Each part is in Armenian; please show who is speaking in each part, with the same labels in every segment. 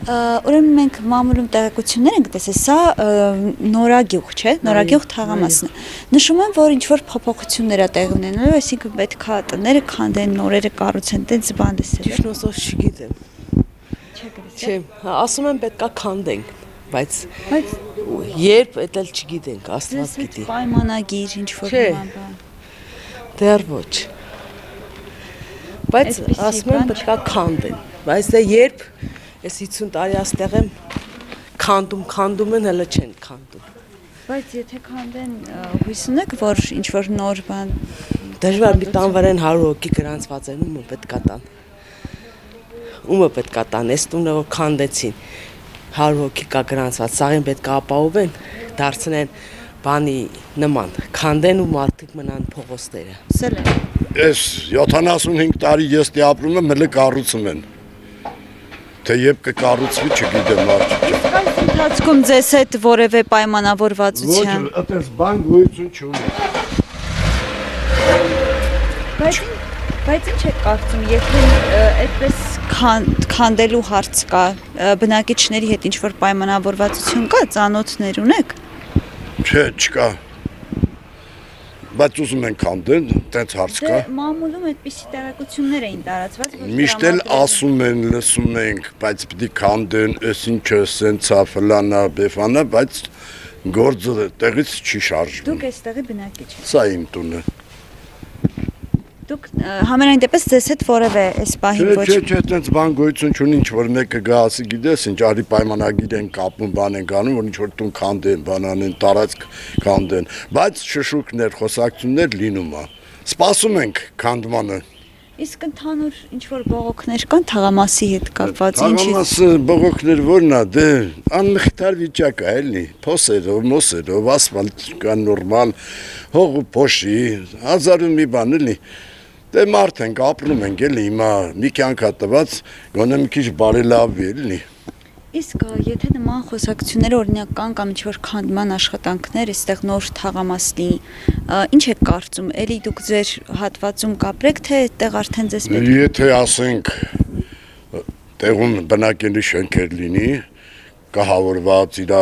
Speaker 1: Ուրեմն մենք մամուլում տեղեկություններ ենք տեսել, սա նորագյուղ չէ, նորագյուղ թաղամասն է։ Նշում են, որ ինչ-որ փոփոխություններ է տեղի ունենալու, այսինքն պետք է տները քանդեն, նորերը կառուցեն, տենց բան դեսել։
Speaker 2: Ճիշտ ասած չգիտեմ։ Չէ, ասում են պետքա քանդենք, բայց երբ էդ էլ չգիտենք, Աստված գիտի։
Speaker 1: Պայմանագիր ինչ-որ բան։
Speaker 2: Դեռ ոչ։ Բայց ասում են պետքա քանդեն, բայց դե երբ ես 50 տարի աստեղ եմ քանդում են, հələ չեն քանդում։
Speaker 1: Բայց եթե քանդեն, հույս ունեք, որ ինչ-որ նոր բան
Speaker 2: դժվար մի տան վրան 100 հոգի գրանցված են, ումը պետքա տան։ Ումը պետքա տան, այս տունը որ քանդեցին 100 հոգի կա գրանցված, սաղին պետքա ապահովեն, դարձնեն բանի նման, քանդեն ու մարդիկ մնան փողոցները։
Speaker 1: Սել է։
Speaker 3: Ես 75 տարի ես դե ապրում եմ, հələ կառուցում են։ Թե երբ կկառուցվի, չգիտեմ արդյոք։
Speaker 1: Այս ընթացքում ձեզ հետ որևէ պայմանավորվածության։
Speaker 3: Ոչ, այդպես բան գոյություն չունի։
Speaker 1: Բայց ինչ եք կարծում, եթե այդպես քանդելու հարց կա, բնակիչների հետ ինչ-որ պայմանավորվածություն կա, ծանոթներ ունեք։
Speaker 3: Չէ, չկա։ Բայց ուզում են քանդեն, տենց հարց կա։
Speaker 1: Մամուլում այդպիսի տեղեկություններ էին տարածված։
Speaker 3: Միշտ էլ ասում են, լսում ենք, բայց պիտի քանդեն, այս ինչը, սենցա, ֆլանա, բեֆանա, բայց գործը տեղից չի շարժվում։
Speaker 1: Դուք այստեղի բնակիչ եք։
Speaker 3: Սա իմ տունը։
Speaker 1: Դուք համենայն դեպս ձեզ հետ որևէ այս պահին ոչ։
Speaker 3: Չէ, տենց բան գոյություն չունի, ինչ որ մեկը գա ասի, գիտես, ինչ արի պայմանագիր են կապում, բան են անում, որ ինչ որ տուն քանդեն, բանանեն, տարածք քանդեն, բայց շշուկներ, խոսակցություններ լինում է։ Սպասում ենք քանդմանը։
Speaker 1: Իսկ ընդհանուր ինչ որ բողոքներ կան թաղամասի հետ կապված ինչի։
Speaker 3: Թաղամասը բողոքներ որն է, դե անմխիթար վիճակ է, էլի, փոսերով, մոսերով, ասֆալտ կա նորմալ, հողու փոշի, հազար ու մի բան էլի։ Դե մարդ ենք, ապրում ենք էլի, հիմա մի կյանք տված, գոնե մի քիչ բարելավվի էլի։
Speaker 1: Իսկ եթե նման խոսակցությունները օրինակ կան կամ ինչ-որ քանդման աշխատանքներ, այստեղ նոր թաղամաս լինի, ինչ եք կարծում, էլի դուք ձեր հատվածում կապրեք, թե այդտեղ արդեն ձեզ պետք է։
Speaker 3: Եթե ասենք տեղում բնակելի շենքեր լինի, կահավորված իր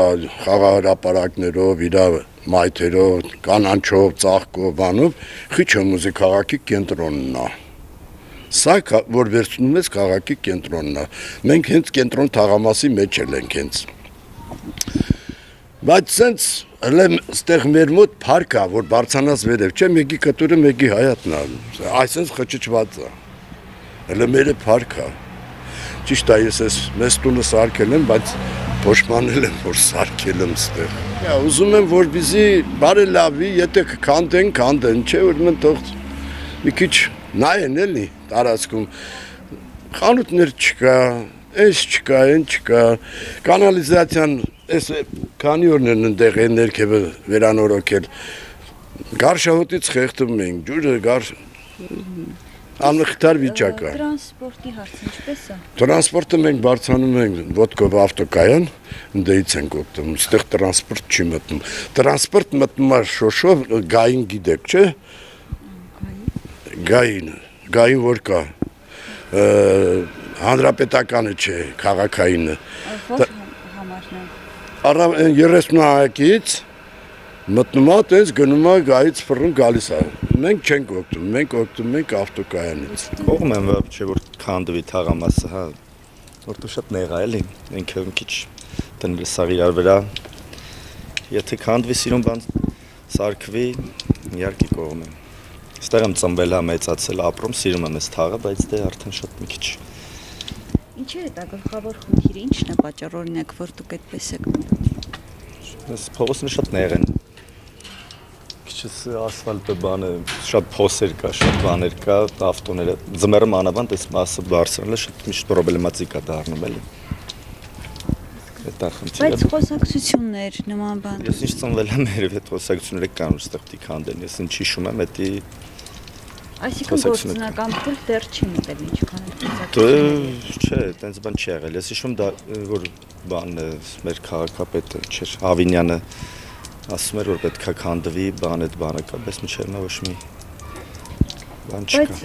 Speaker 3: խաղահրապարակներով, իր մայթերով, կանանչով, ծաղկով, բանով, խիչը մուզիկ քաղաքի կենտրոնն է։ Սա որ վերցնում ես քաղաքի կենտրոնն է։ Մենք հենց կենտրոն թաղամասի մեջ ենք հենց։ Բայց սենց հələ ստեղ մեր մոտ փարք է, որ բարձանաս վերև, չէ, մեկի կտուրը, մեկի հայատն է։ Այսպես խճճված է։ Հələ մերը փարք է։ Ճիշտ է, ես մեզ տունը սարքել եմ, բայց փոշմանել եմ, որ սարքել եմ ստեղ։ Ուզում եմ, որպեսզի բարելավի, եթե քանդեն, չէ, ուրեմն թող մի քիչ նայեն էլի տարածքում, խանութներ չկա, այս չկա, այն չկա, կանալիզացիան, այս քանի օրն են ընդեղ են ներքևը վերանորոգել, գարշահոտից խեղդում ենք, ջուրը անմխիթար վիճակ է։
Speaker 1: Տրանսպորտի հարցը ինչպես է։
Speaker 3: Տրանսպորտը մենք բարձանում ենք ոտքով ավտոկայան, ընդդից ենք օգտվում, ստեղ տրանսպորտ չի մտնում։ Տրանսպորտ մտնում է շոշով, գային գիտեք, չէ։ Գային որ կա, հանրապետականը չէ, քաղաքայինը։
Speaker 1: Որ համարն է։
Speaker 3: 30 հայակից մտնում է, տենց գնում է գայից ֆռն գալիս է։ Մենք չենք օգտվում, մենք օգտվում ենք ավտոկայանից։
Speaker 4: Կողմ եմ, չէ որ քանդվի թաղամասը, հա, որտեղ շատ նեղ է, էլի, ինքը մի քիչ դնել սաղ իրար վրա։ Եթե քանդվի սիրուն բան սարքվի, իհարկե կողմ եմ։ Ստեղ եմ ծնվել, մեծացել, ապրում, սիրում եմ այս թաղը, բայց դե արդեն շատ մի քիչ։
Speaker 1: Ինչի է դա գլխավոր խնդիրը, ինչն է պատճառը, օրինակ, որ դուք այդպես եք մտածում։
Speaker 4: Այս փողոցները շատ նեղ են։ Քիչս ասֆալտը բանը, շատ փոսեր կա, շատ բաներ կա, ավտոները, ձմեռը մանավանդ այս մասը բարձրացնելը շատ միշտ պրոբլեմատիկ է դառնում, էլի։
Speaker 1: Բայց խոսակցություններ, նման բան։
Speaker 4: Ես ինչ ծնվել եմ, երևի այդ խոսակցությունները կան, ուստեղ պիտի քանդեն, ես ինչ հիշում եմ, էդի
Speaker 1: Այսինքն գործնական փուլ դեռ չի մտել ինչքան
Speaker 4: չէ, այտենց բան չի եղել։ Ես հիշում դա որ բանն է, մեր քաղաքապետը չէր, Հավինյանը ասում էր որ պետք է քանդվի, բան այդ բանը կա, բայց մինչև նա ոչ մի բան չկա։
Speaker 1: Բայց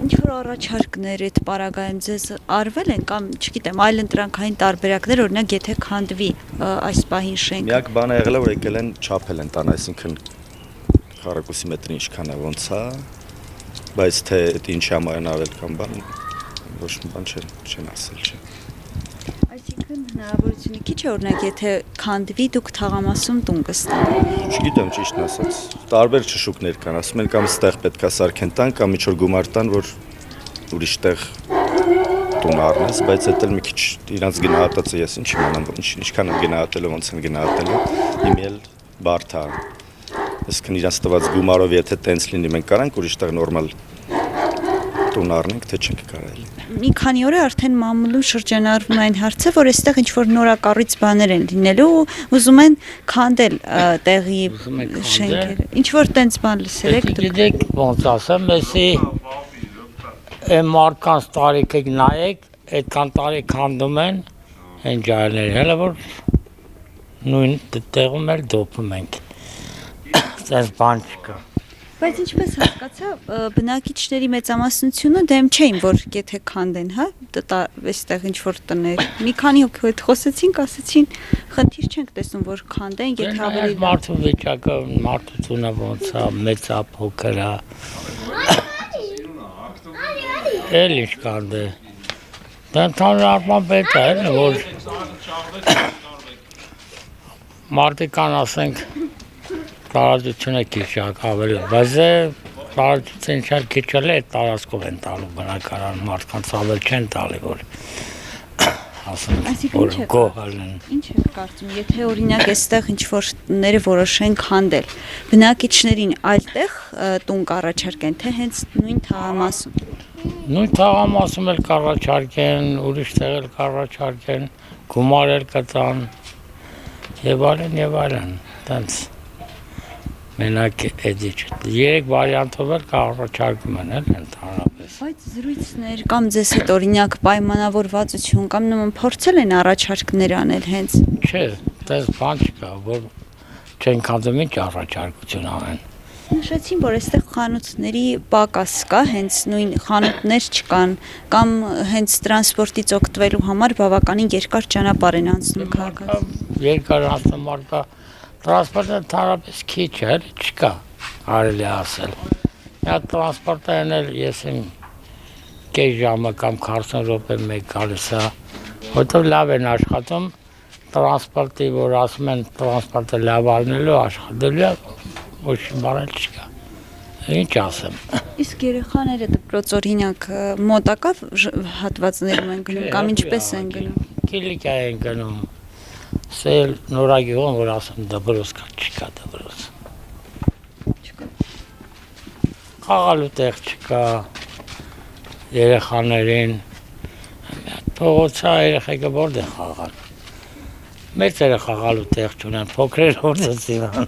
Speaker 1: ինչ որ առաջարկներ այդ պարագայում ձեզ արվել են կամ չգիտեմ, այլ ընտրանքային տարբերակներ, օրինակ եթե քանդվի այս պահին շենքը։
Speaker 4: Միակ բանը եղել է, որ եկել են չափել են տան, այսինքն քառակուսի մետրի ինչքան է ոնց է, բայց թե այդ ինչ համար են արել կամ բան, ոչ մի բան չեն ասել, չէ։
Speaker 1: Այսինքն հնարավորությունը քիչ է, օրինակ եթե քանդվի դուք թաղամասում տուն կստանաք։
Speaker 4: Չգիտեմ ճիշտն ասած, տարբեր ճշուկներ կան, ասում են կամ ստեղ պետքա սարքեն տան, կամ ինչ որ գումար տան, որ ուրիշ տեղ տուն առնես, բայց դա էլ մի քիչ իրանց գնահատածը ես ինչ իմանամ, ինչքան են գնահատել, ոնց են գնահատել, իմի էլ բարդ է։ Այսինքն իրանց տված գումարով եթե տենց լինի, մենք կարանք ուրիշ տեղ նորմալ տուն առնենք, թե չենք կարելի։
Speaker 1: Մի քանի օր է արդեն մամուլում շրջանառվում այն հարցը, որ այստեղ ինչ որ նորակառույց բաներ են լինելու, ուզում են քանդել տեղի շենքերը։ Ինչ որ տենց բան լսել եք դուք։
Speaker 5: Գիտեք ոնց ասեմ, էսի այն մարդկանց տարիքը նայեք, այդքան տարի քանդում են, այն ջահելները, հələ որ նույն տեղում էլ դոփում ենք։ Այս բան չկա։
Speaker 1: Բայց ինչպես հասկացա, բնակիչների մեծամասնությունը դեմ չէին, որ եթե քանդեն, հա, այստեղ ինչ որ տներ։ Մի քանի հոգի հետ խոսեցինք, ասեցին, խնդիր չենք տեսնում, որ քանդեն, եթե ավելի
Speaker 5: մարդու վիճակը, մարդությունը ոնց է, մեծ է, փոքր է։ Էլ ինչ քանդե։ Դա ընդհանուր առմամբ պետք է, որ մարդիկան ասենք տարածությունը քիչ ավելի, բայց տարածությունը շատ քիչ է, տարածքով են տալու բնակարան, մարդկանց ավել չեն տալի, որ ասենք, որ գոհալն։
Speaker 1: Ինչ եք կարծում, եթե օրինակ այստեղ ինչ-որ տները որոշեն քանդել, բնակիչներին այլ տեղ տուն կառաջարկեն, թե հենց նույն թաղամասում։
Speaker 5: Նույն թաղամասում էլ կառաջարկեն, ուրիշ տեղ էլ կառաջարկեն, գումար էլ կտան, եւ այլն, տենց։ Մենակ էդի չէ։ Երեք վարիանտով էլ կառաջարկում են ընդհանրապես։
Speaker 1: Բայց զրույցներ կամ ձեզ հետ օրինակ պայմանավորվածություն կամ նման փորձել են առաջարկներ անել հենց։
Speaker 5: Չէ, դες բան չկա, որ չեն քանդում ինչ առաջարկություն անեն։
Speaker 1: Նշեցին, որ այստեղ խանութների պակաս կա, հենց նույն խանութներ չկան կամ հենց տրանսպորտից օգտվելու համար բավականին երկար ճանապարհ են անցնում քաղաքից։
Speaker 5: Երկար անցնող կա տրանսպորտը ընդհանրապես քիչ է, չկա, կարելի ասել։ Նա տրանսպորտը ենել ես եմ կես ժամը կամ 40 րոպե մեկ գալիս է, որտեղ լավ են աշխատում, տրանսպորտի, որ ասում են տրանսպորտը լավ առնելու, աշխատելու, ոչ բան չկա։ Ինչ ասեմ։
Speaker 1: Իսկ երեխաները դպրոց օրինակ մոտակա հատվածներում են գնում կամ ինչպես են գնում։
Speaker 5: Կիլիկա են գնում։ Սել նորագիոն, որ ասեմ դպրոց կա, չկա դպրոց։
Speaker 1: Չկա։
Speaker 5: Խաղալու տեղ չկա, երեխաներին, փողոցա երեխեքը որտեղ խաղալ։ Մեծերը խաղալու տեղ չունեն, փոքրերը որտեղ սիվան։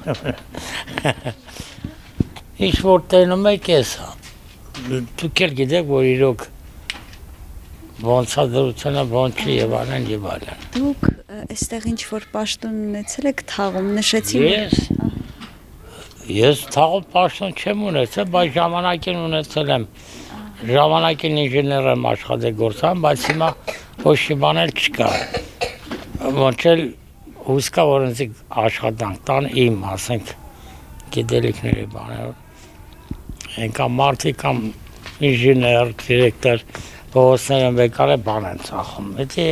Speaker 5: Ինչ որ տենում եք էսա, դուք էլ գիտեք, որ իրոք ոնց է դրությունը, ոնց չի եւ այլն եւ այլն։
Speaker 1: Դուք այստեղ ինչ որ պաշտոն ունեցել եք թաղում, նշեցին։
Speaker 5: Ես թաղում պաշտոն չեմ ունեցել, բայց ժամանակին ունեցել եմ։ Ժամանակին ինժեներ եմ աշխատել գործան, բայց հիմա ոչ մի բան էլ չկա։ Ոնց էլ հուսքա որ ինձ աշխատանք տան իմ, ասենք, գիտելիքների բաներ։ Ենքան մարդիկ կամ ինժեներ, դիրեկտոր, փողոցները մեկալ է բան են ծախում։ Դա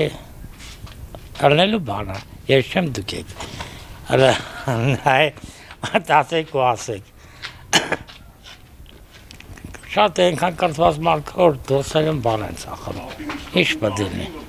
Speaker 5: առնելու բան է, ես չեմ դուքեք։ Այ դասեք ու ասեք։ Շատ ենքան կրթված մարդը որ դոսերում բան են ծախում։ Ինչ պետք է լինի։